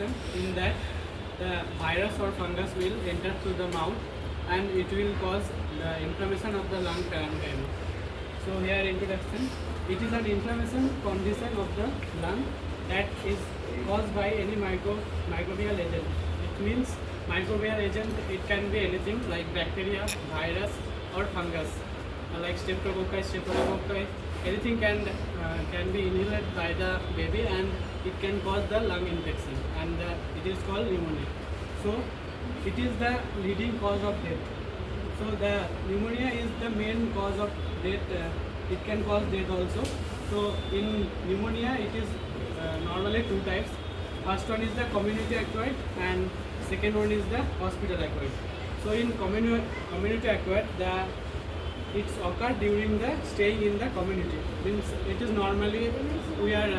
infection. In that, the virus or fungus will enter through the mouth and it will cause the inflammation of the lung parenchyma. So here introduction. It is an inflammation condition of the lung that is caused by any microbial agent. It means microbial agent. It can be anything like bacteria, virus, or fungus, like streptococci. Anything can be inhaled by the baby and it can cause the lung infection, and it is called pneumonia. So it is the leading cause of death. So the pneumonia is the main cause of death. It can cause death also. So in pneumonia, it is normally two types. First one is the community acquired and second one is the hospital acquired. So in community acquired, it's occurred during the staying in the community. Means it is normally we are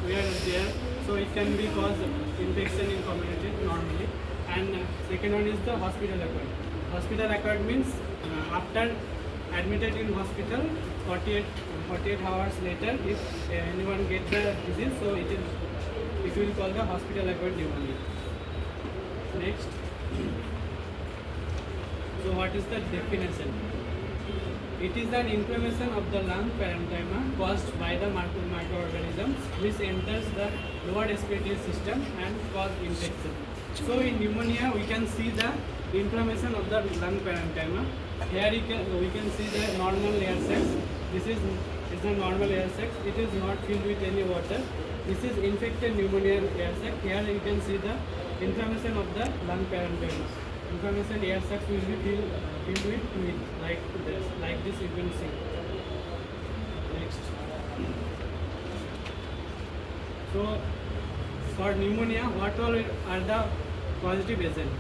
there, so it can be cause infection in community normally. And second one is the hospital acquired. Hospital acquired means after admitted in hospital 48 hours later, if anyone gets the disease, so it will call the hospital acquired pneumonia. Next. So what is the definition? It is an inflammation of the lung parenchyma caused by the microorganisms which enters the lower respiratory system and cause infection. So in pneumonia we can see the inflammation of the lung parenchyma. Here we can see the normal air sacs. This is the normal air sacs. It is not filled with any water. This is infected pneumonia air sac. Here you can see the inflammation of the lung parenchyma. Inflammation air sacs will be filled with fluid like this you can see. Next. So for pneumonia, what all are the causative agent?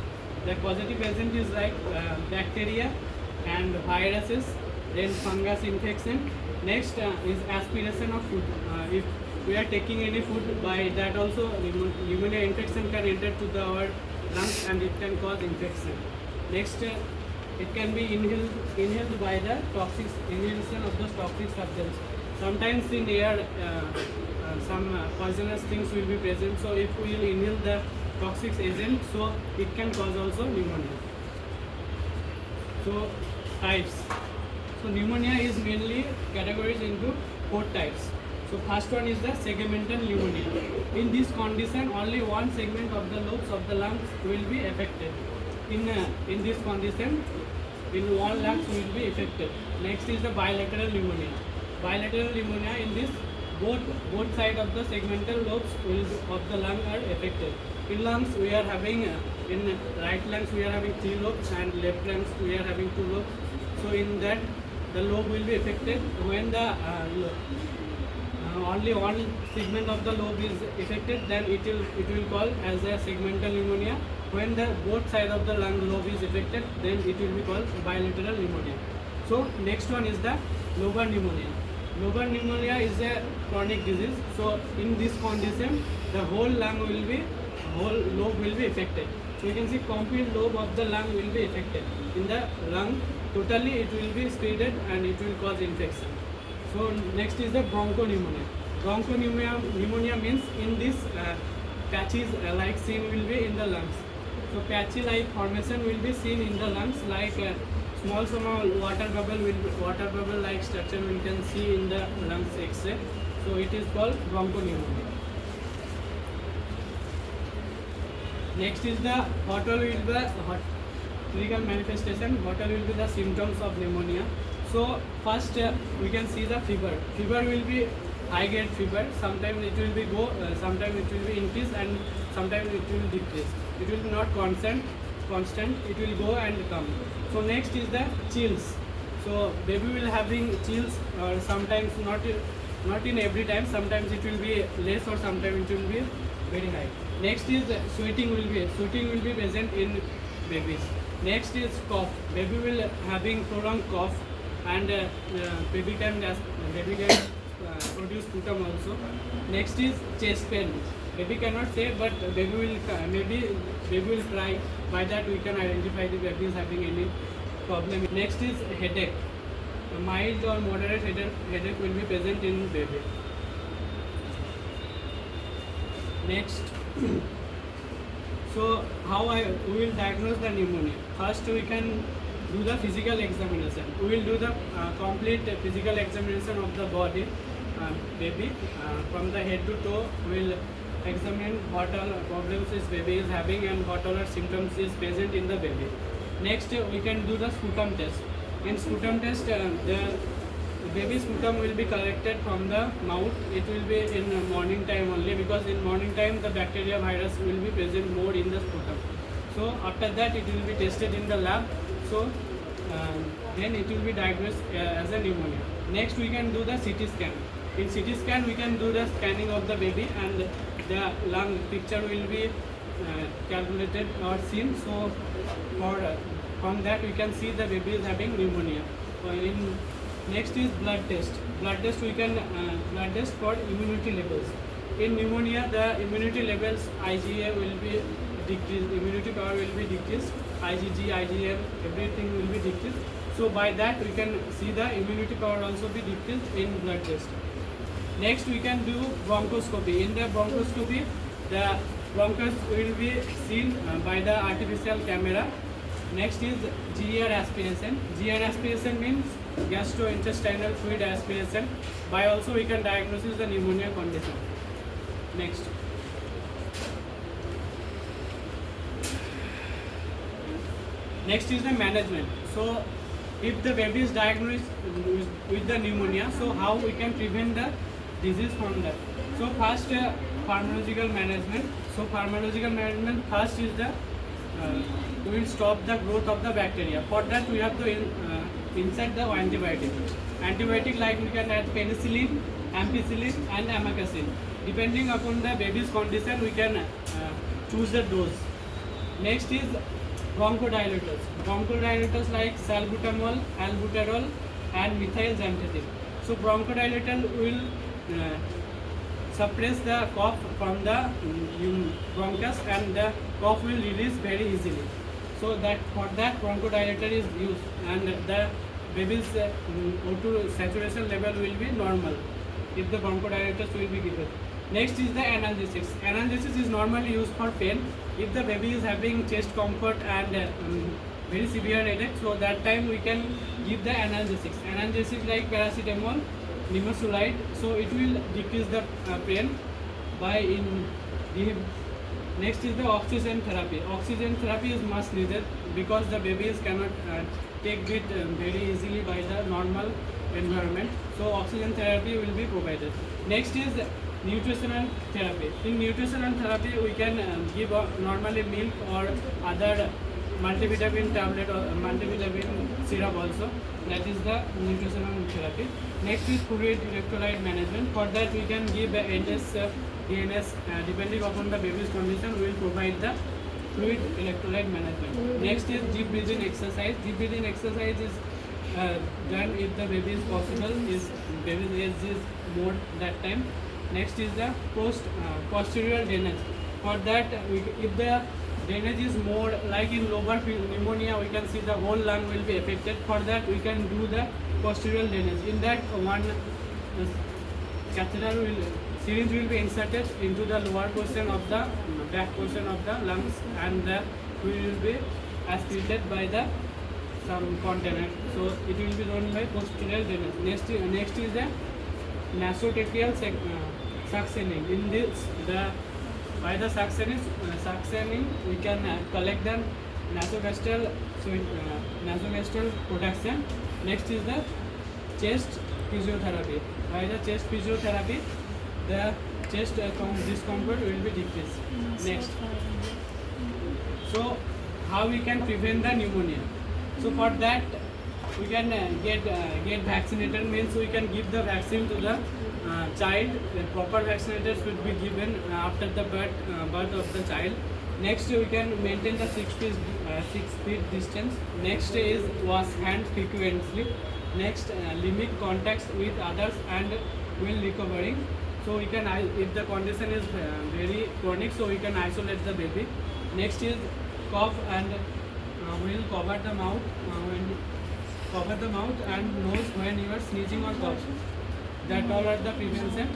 The causative agent is like bacteria and viruses, then fungus infection. Next is aspiration of food. If we are taking any food, by that also pneumonia infection can enter to our lungs and it can cause infection. Next, it can be inhaled by the inhalation of the toxic substance. Sometimes in air, some poisonous things will be present. So if we will inhale the toxic agent, so it can cause also pneumonia. So types. So pneumonia is mainly categorized into 4 types. So first one is the segmental pneumonia. In this condition, only one segment of the lobes of the lungs will be affected. In this condition, in one lungs will be affected. Next is the bilateral pneumonia. Bilateral pneumonia, in this both sides of the segmental lobes of the lung are affected. In lungs we are having in right lungs we are having 3 lobes and left lungs we are having 2 lobes. So in that the lobe will be affected. When the only one segment of the lobe is affected, then it will call as a segmental pneumonia. When the both sides of the lung lobe is affected, then it will be called bilateral pneumonia. So next one is the lobar pneumonia. Lobar pneumonia is a chronic disease. So in this condition, the whole lobe will be affected. So you can see complete lobe of the lung will be affected. In the lung, totally it will be spreaded and it will cause infection. So next is the bronchopneumonia. Bronchopneumonia means in this patches like seen will be in the lungs. So patchy like formation will be seen in the lungs, like small water bubble like structure we can see in the lungs X-ray. So it is called bronchopneumonia. Next is the what all will be the clinical manifestation. What all will be the symptoms of pneumonia. So first we can see the fever. Fever will be high grade fever. Sometimes it will be sometimes it will be increase and sometimes it will decrease. It will be not constant. It will go and come. So next is the chills. So baby will having chills or sometimes not in every time. Sometimes it will be less or sometimes it will be very high. Next is sweating will be present in babies. Next is cough. Baby will having prolonged cough and baby can produce sputum also. Next is chest pain. Baby cannot say, but baby will cry. By that we can identify the baby is having any problem. Next is headache. A mild or moderate headache will be present in baby. Next So we will diagnose the pneumonia. First we can do the physical examination. We will do the complete physical examination of the body, baby, from the head to toe. We will examine what all problems this baby is having and what all symptoms is present in the baby. Next we can do the sputum test. In sputum test, the baby's sputum will be collected from the mouth. It will be in morning time only, because in morning time the bacteria virus will be present more in the sputum. So after that it will be tested in the lab. So then it will be diagnosed as a pneumonia. Next we can do the CT scan. In CT scan we can do the scanning of the baby, and the lung picture will be calculated or seen. So from that we can see the baby is having pneumonia. Next is blood test. Blood test we can blood test for immunity levels. In pneumonia, the immunity levels IgA will be decreased, immunity power will be decreased, IgG, IgM, everything will be decreased. So by that we can see the immunity power also be decreased in blood test. Next we can do bronchoscopy. In the bronchoscopy, the bronchus will be seen by the artificial camera. Next is GER aspiration. GER aspiration means gastrointestinal fluid aspiration. By also we can diagnose the pneumonia condition. Next. Next is the management. So if the baby is diagnosed with the pneumonia, so how we can prevent the disease from that? So first, pharmacological management. So pharmacological management first is the we will stop the growth of the bacteria. For that we have to insert the antibiotic. Antibiotic like we can add penicillin, ampicillin and amikacin. Depending upon the baby's condition we can choose the dose. Next is bronchodilators. Bronchodilators like salbutamol, albuterol and methyl xanthine. So bronchodilator will suppress the cough from the bronchus, and the cough will release very easily. So that for that bronchodilator is used, and the baby's O2 saturation level will be normal if the bronchodilators will be given. Next is the analgesics. Analgesics is normally used for pain. If the baby is having chest comfort and very severe headache, so that time we can give the analgesics. Analgesics like paracetamol, nimesulide, so it will decrease the pain by Next is the oxygen therapy. Oxygen therapy is much needed because the babies cannot take it very easily by the normal environment. So oxygen therapy will be provided. Next is nutritional therapy. In nutritional therapy we can give normally milk or other multivitamin tablet or multivitamin syrup also. That is the nutritional therapy. Next is fluid electrolyte management. For that we can give NS, DNS, depending upon the baby's condition we will provide the fluid electrolyte management. Next is deep breathing exercise. Deep breathing exercise is done if the baby is possible, is baby's age is more that time. Next is the posterior drainage. For that if the drainage is more, like in lobar pneumonia we can see the whole lung will be affected. For that we can do the posterior drainage. In that one catheter syringe will be inserted into the lower portion of the back portion of the lungs, and the fluid will be aspirated by the some container. So it will be done by posterior drainage. Next is the nasotracheal suctioning. In this by the suctioning we can collect the nasogastrial production. Next is the chest physiotherapy. By the chest physiotherapy the chest discomfort will be decreased. Next, so how we can prevent the pneumonia? So for that we can get vaccinated, means we can give the vaccine to the child. The proper vaccinators should be given after the birth of the child. Next we can maintain the 6 feet distance. Next is wash hands frequently. Next limit contacts with others and while recovering. So we can, if the condition is very chronic, so we can isolate the baby. Next is cough, and we will cover the mouth and nose when you are sneezing or cough. That all are the prevention.